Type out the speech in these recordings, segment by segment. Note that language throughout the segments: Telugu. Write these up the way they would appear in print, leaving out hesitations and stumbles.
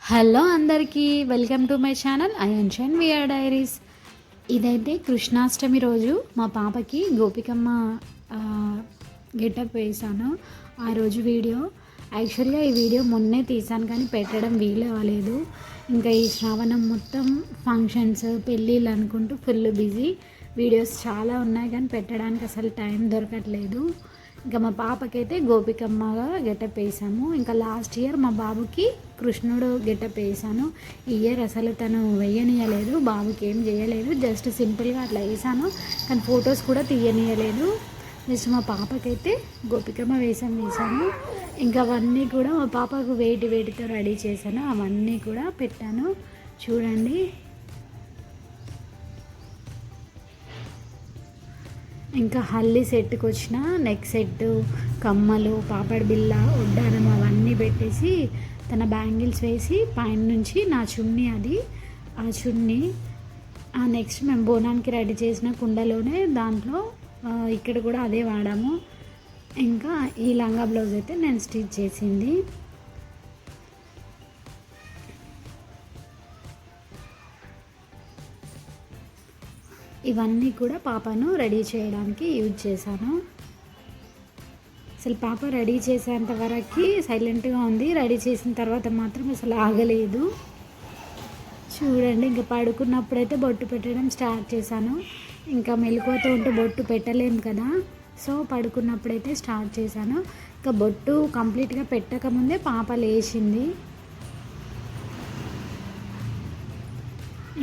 హలో అందరికీ welcome to my channel Ayanshan VR diaries. ఇదైతే కృష్ణాష్టమి రోజు మా పాపకి గోపికమ్మ గెటప్ వేసాను. ఆ రోజు వీడియో యాక్చువల్గా ఈ వీడియో మొన్నే తీసాను కానీ పెట్టడం వీలు అవ్వలేదు. ఇంకా ఈ శ్రావణం మొత్తం ఫంక్షన్స్ పెళ్ళిళ్ళు అనుకుంటూ ఫుల్ బిజీ, వీడియోస్ చాలా ఉన్నాయి కానీ పెట్టడానికి అసలు టైం దొరకట్లేదు. ఇంకా మా పాపకైతే గోపికమ్మగా గెటప్ వేసాము. ఇంకా లాస్ట్ ఇయర్ మా బాబుకి కృష్ణుడు గెటప్ వేసాను. ఈ ఇయర్ అసలు తను వేయనీయలేదు, బాబుకి ఏం చేయలేదు, జస్ట్ సింపుల్గా అట్లా వేసాను కానీ ఫొటోస్ కూడా తీయనీయలేదు. జస్ట్ మా పాపకైతే గోపికమ్మ వేసాను. ఇంకా అవన్నీ కూడా మా పాపకు వేటితో రెడీ చేశాను, అవన్నీ కూడా పెట్టాను చూడండి. ఇంకా హల్దీ సెట్కి వచ్చిన నెక్ సెట్, కమ్మలు, పాపడి బిల్ల, ఒడ్డానం అవన్నీ పెట్టేసి తన బ్యాంగిల్స్ వేసి పైన నుంచి నా చున్నీ అది ఆ చున్నీ నెక్స్ట్ మేము బోనానికి రెడీ చేసిన కుండలోనే దాంట్లో ఇక్కడ కూడా అదే వాడాము. ఇంకా ఈ లంగా బ్లౌజ్ అయితే నేను స్టిచ్ చేసింది. ఇవన్నీ కూడా పాపను రెడీ చేయడానికి యూజ్ చేశాను. అసలు పాప రెడీ చేసేంత వరకు సైలెంట్గా ఉంది, రెడీ చేసిన తర్వాత మాత్రం అసలు ఆగలేదు చూడండి. ఇంకా పడుకున్నప్పుడైతే బొట్టు పెట్టడం స్టార్ట్ చేశాను. ఇంకా మెలకువతో ఉంటే బొట్టు పెట్టలేము కదా, సో పడుకున్నప్పుడైతే స్టార్ట్ చేశాను. ఇంకా బొట్టు కంప్లీట్గా పెట్టకముందే పాప లేచింది.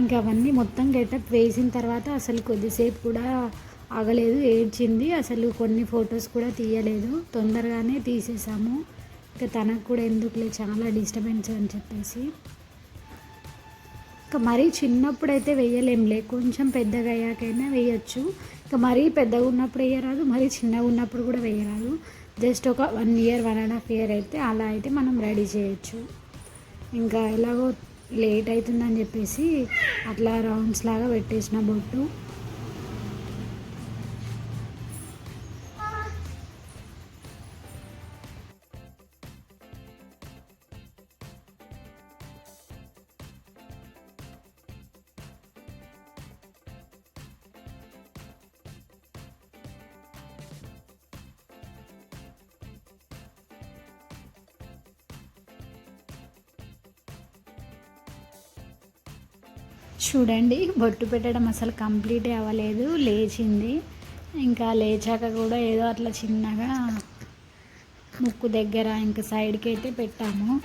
ఇంకా అవన్నీ మొత్తం గెటప్ వేసిన తర్వాత అసలు కొద్దిసేపు కూడా ఆగలేదు, ఏడ్చింది. అసలు కొన్ని ఫొటోస్ కూడా తీయలేదు, తొందరగానే తీసేసాము. ఇంకా తనకు కూడా ఎందుకులే చాలా డిస్టర్బెన్స్ అని చెప్పేసి. ఇంకా మరీ చిన్నప్పుడైతే వేయలేంలే, కొంచెం పెద్దగా అయ్యాకైనా వేయచ్చు. ఇంకా మరీ పెద్దగా ఉన్నప్పుడు వేయరాదు, మరీ చిన్నగా ఉన్నప్పుడు కూడా వేయరాదు. జస్ట్ ఒక 1 ఇయర్ 1.5 ఇయర్ అయితే అలా అయితే మనం రెడీ చేయొచ్చు. ఇంకా ఎలాగో లేట్ అవుతుందని చెప్పేసి అట్లా రౌండ్స్ లాగా పెట్టేసిన బొట్టు. చూడండి, బొట్టు పెట్టడం అసలు కంప్లీటే అవ్వలేదు, లేచింది. ఇంకా లేచాక కూడా ఏదో అట్లా చిన్నగా ముక్కు దగ్గర ఇంకా సైడ్కి అయితే పెట్టాము.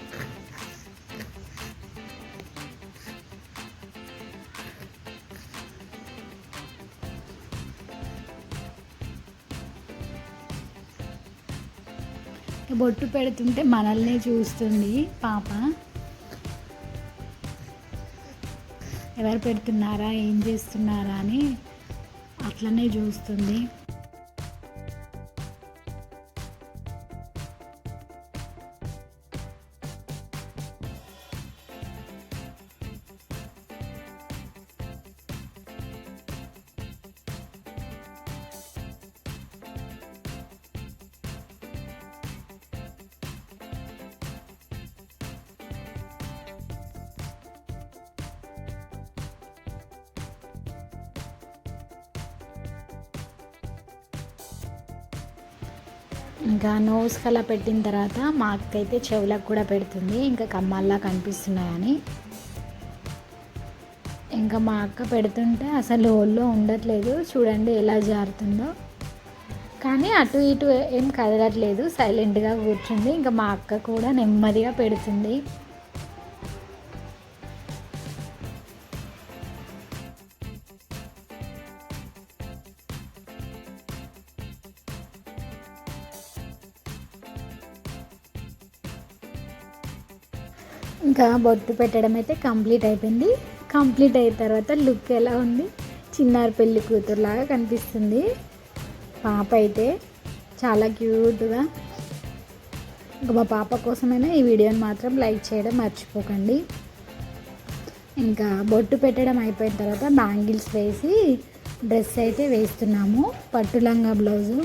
బొట్టు పెడుతుంటే మనల్ని చూస్తుంది పాప, ఎవరు పెడుతున్నారా ఏం చేస్తున్నారా అని అట్లనే చూస్తుంది. ఇంకా నోస్కి అలా పెట్టిన తర్వాత మా అక్క అయితే చెవులకు కూడా పెడుతుంది, ఇంకా కమ్మల్లా కనిపిస్తున్నాయని. ఇంకా మా అక్క పెడుతుంటే అసలు ఒళ్ళో ఉండట్లేదు, చూడండి ఎలా జారుతుందో. కానీ అటు ఇటు ఏం కదలట్లేదు, సైలెంట్గా కూర్చుంది. ఇంకా మా అక్క కూడా నెమ్మదిగా పెడుతుంది. ఇంకా బొట్టు పెట్టడం అయితే కంప్లీట్ అయిపోయింది. కంప్లీట్ అయిన తర్వాత లుక్ ఎలా ఉంది, చిన్నారి పెళ్ళి కూతురులాగా కనిపిస్తుంది పాప అయితే, చాలా క్యూట్గా. ఇంకా మా పాప కోసమైనా ఈ వీడియోని మాత్రం లైక్ చేయడం మర్చిపోకండి. ఇంకా బొట్టు పెట్టడం అయిపోయిన తర్వాత బ్యాంగిల్స్ వేసి డ్రెస్ అయితే వేస్తున్నాము, పట్టు లంగా బ్లౌజు.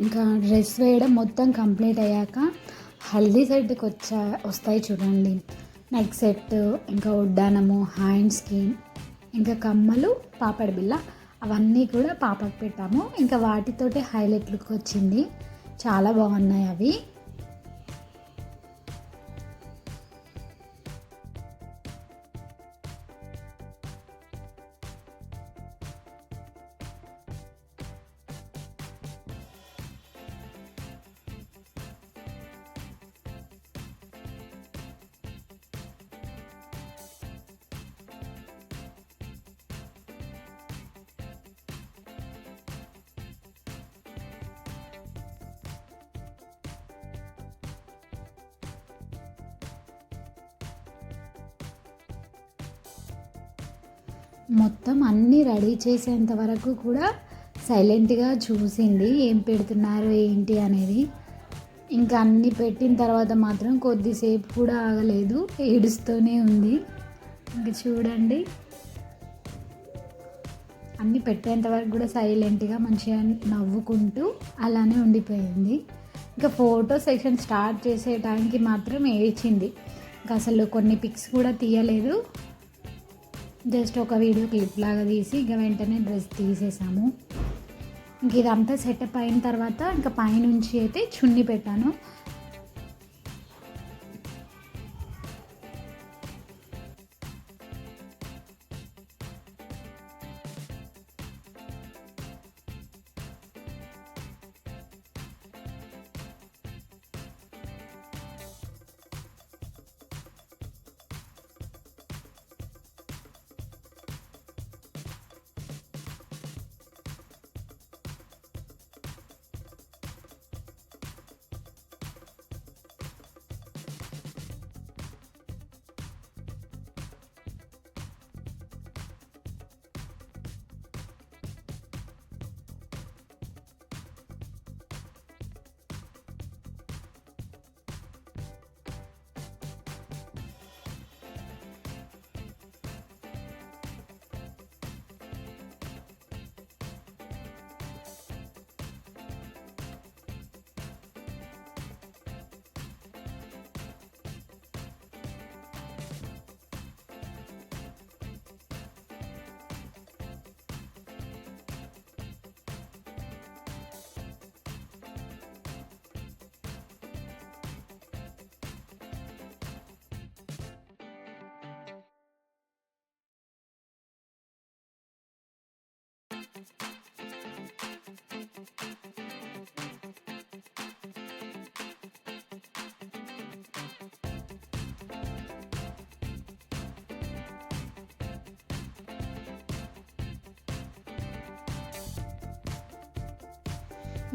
ఇంకా డ్రెస్ వేయడం మొత్తం కంప్లీట్ అయ్యాక హల్దీ సెట్కి వస్తాయి చూడండి, నెక్ సెట్, ఇంకా ఉడ్డానము, హ్యాండ్స్కి, ఇంకా కమ్మలు, పాపడి బిళ్ళ, అవన్నీ కూడా పాపకు పెట్టాము. ఇంకా వాటితోటి హైలైట్ లుక్ వచ్చింది, చాలా బాగున్నాయి అవి. మొత్తం అన్నీ రెడీ చేసేంత వరకు కూడా సైలెంట్గా చూసింది, ఏం పెడుతున్నారు ఏంటి అనేది. ఇంకా అన్నీ పెట్టిన తర్వాత మాత్రం కొద్దిసేపు కూడా ఆగలేదు, ఏడుస్తూనే ఉంది. ఇంకా చూడండి, అన్నీ పెట్టేంత వరకు కూడా సైలెంట్గా మంచిగా నవ్వుకుంటూ అలానే ఉండిపోయింది. ఇంకా ఫోటో సెక్షన్ స్టార్ట్ చేసే టైంకి మాత్రం ఏడ్చింది. ఇంకా అసలు కొన్ని పిక్స్ కూడా తీయలేదు, జస్ట్ ఒక వీడియో క్లిప్ లాగా తీసి ఇంకా వెంటనే డ్రెస్ తీసేసాము. ఇంక ఇదంతా సెటప్ అయిన తర్వాత ఇంకా పైనుంచి అయితే చున్నీ పెట్టాను.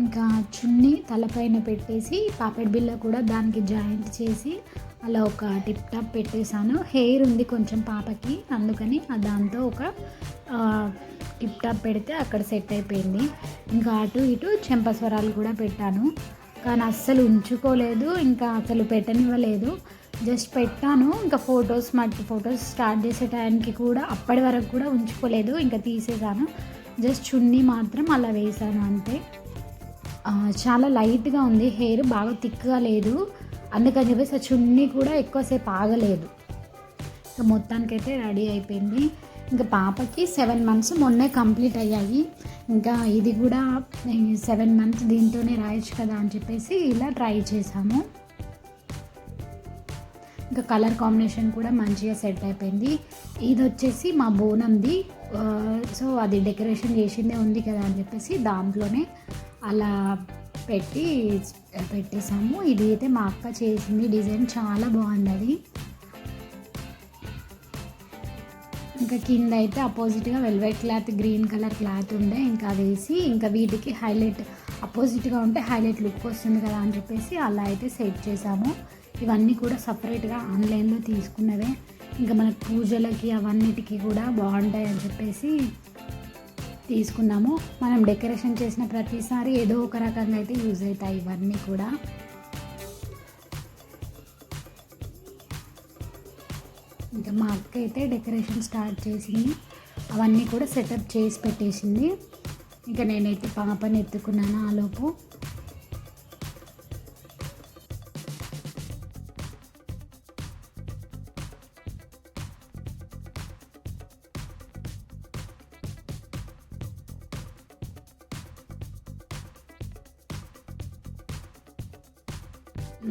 ఇంకా చున్నీ తలపైన పెట్టేసి పాపెడ్ బిళ్ళ కూడా దానికి జాయింట్ చేసి అలా ఒక టిప్ టాప్ పెట్టేశాను. హెయిర్ ఉంది కొంచెం పాపకి, అందుకని దాంతో ఒక టిప్ టాప్ పెడితే అక్కడ సెట్ అయిపోయింది. ఇంకా అటు ఇటు చెంపస్వరాలు కూడా పెట్టాను, కానీ అస్సలు ఉంచుకోలేదు, ఇంకా అసలు పెట్టనివ్వలేదు. జస్ట్ పెట్టాను, ఇంకా ఫొటోస్ స్టార్ట్ చేసే టైంకి కూడా అప్పటి వరకు కూడా ఉంచుకోలేదు, ఇంకా తీసేసాను. జస్ట్ చున్నీ మాత్రం అలా వేసాను అంతే. చాలా లైట్గా ఉంది హెయిర్, బాగా థిక్గా లేదు, అందుకని చెప్పేసి ఆ చున్నీ కూడా ఎక్కువసేపు ఆగలేదు. ఇంకా మొత్తానికైతే రెడీ అయిపోయింది. ఇంకా పాపకి 7 months మొన్నే కంప్లీట్ అయ్యాయి. ఇంకా ఇది కూడా 7 months దీంతోనే రాయొచ్చు కదా అని చెప్పేసి ఇలా ట్రై చేసాము. ఇంకా కలర్ కాంబినేషన్ కూడా మంచిగా సెట్ అయిపోయింది. ఇది వచ్చేసి మా బోనంది, సో అది డెకరేషన్ చేసిందే ఉంది కదా అని చెప్పేసి దాంట్లోనే అలా పెట్టేసాము. ఇది అయితే మా అక్క చేసింది, డిజైన్ చాలా బాగుంది. ఇంకా కింద అయితే అపోజిట్గా velvet cloth, green colour cloth ఉండే, ఇంకా అది వేసి ఇంకా వీటికి హైలైట్ అపోజిట్గా ఉంటే హైలైట్ లుక్ వస్తుంది కదా అని చెప్పేసి అలా అయితే సెట్ చేసాము. ఇవన్నీ కూడా సపరేట్గా ఆన్లైన్లో తీసుకున్నవే, ఇంకా మనకు పూజలకి అవన్నిటికీ కూడా బాగుంటాయి అని చెప్పేసి తీసుకున్నాము. మనం డెకరేషన్ చేసిన ప్రతిసారి ఏదో ఒక రకంగా అయితే యూజ్ అవుతాయి ఇవన్నీ కూడా. ఇంకా మా అక్క అయితే డెకరేషన్ స్టార్ట్ చేసింది, అవన్నీ కూడా సెటప్ చేసి పెట్టేసింది. ఇంకా నేనైతే పాపని ఎత్తుకున్నాను ఆలోపు.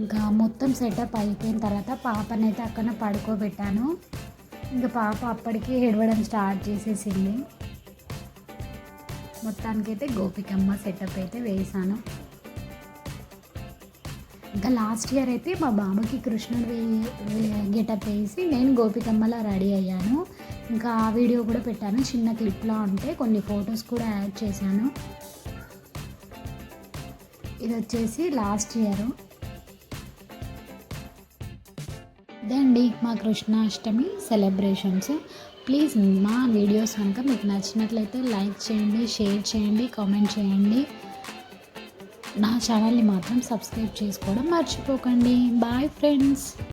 ఇంకా మొత్తం సెటప్ అయిపోయిన తర్వాత పాపనైతే అక్కడ పడుకోబెట్టాను. ఇంకా పాప అప్పటికే ఏడవడం స్టార్ట్ చేసేసింది. మొత్తానికైతే గోపికమ్మ సెటప్ అయితే వేసాను. ఇంకా లాస్ట్ ఇయర్ అయితే మా బాబుకి కృష్ణుడు గెటప్ వేసి నేను గోపికమ్మలా రెడీ అయ్యాను. ఇంకా ఆ వీడియో కూడా పెట్టాను, చిన్న క్లిప్లా ఉంటే కొన్ని ఫొటోస్ కూడా యాడ్ చేశాను. ఇది వచ్చేసి లాస్ట్ ఇయర్. ఇదే అండి మా కృష్ణాష్టమి సెలబ్రేషన్స్. ప్లీజ్ మా వీడియోస్ కనుక మీకు నచ్చినట్లయితే లైక్ చేయండి, షేర్ చేయండి, కామెంట్ చేయండి. నా ఛానల్ని మాత్రం సబ్స్క్రైబ్ చేసుకోవడం మర్చిపోకండి. Bye friends.